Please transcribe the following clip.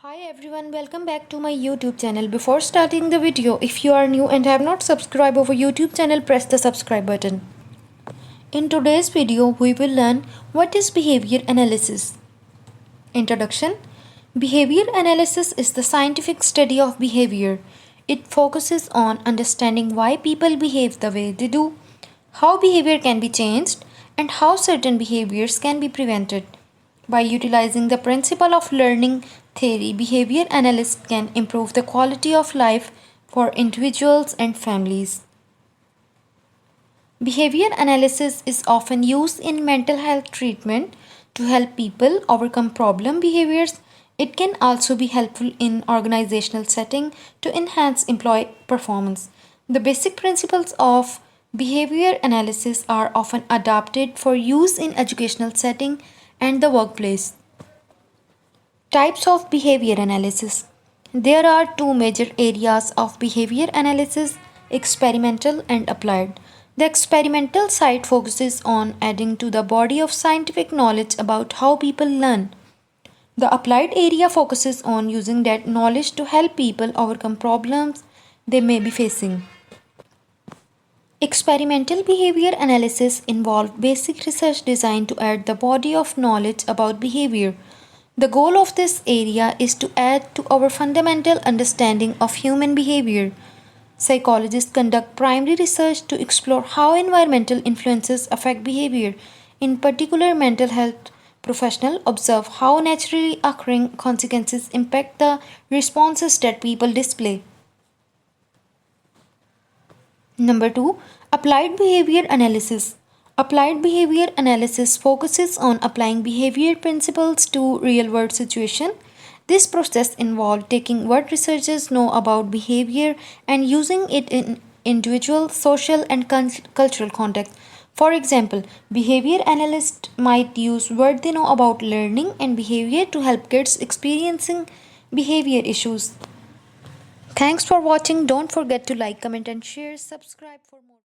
Hi everyone, welcome back to my YouTube channel. Before starting the video, if you are new and have not subscribed our YouTube channel, press the subscribe button. In today's video, we will learn what is behavior analysis. Introduction. Behavior analysis is the scientific study of behavior. It focuses on understanding why people behave the way they do, how behavior can be changed, and how certain behaviors can be prevented. By utilizing the principle of learning theory, behavior analysts can improve the quality of life for individuals and families. Behavior analysis is often used in mental health treatment to help people overcome problem behaviors. It can also be helpful in organizational setting to enhance employee performance. The basic principles of behavior analysis are often adapted for use in educational setting and the workplace. Types of behavior analysis. There are two major areas of behavior analysis: experimental and applied. The experimental side focuses on adding to the body of scientific knowledge about how people learn. The applied area focuses on using that knowledge to help people overcome problems they may be facing. Experimental behavior analysis involves basic research designed to add the body of knowledge about behavior. The goal of this area is to add to our fundamental understanding of human behavior. Psychologists conduct primary research to explore how environmental influences affect behavior. In particular, mental health professionals observe how naturally occurring consequences impact the responses that people display. Number 2, applied behavior analysis. Applied behavior analysis focuses on applying behavior principles to real world situations. This process involves taking what researchers know about behavior and using it in individual, social, and cultural contexts. For example, behavior analysts might use what they know about learning and behavior to help kids experiencing behavior issues. Thanks for watching. Don't forget to like, comment, and share. Subscribe for more.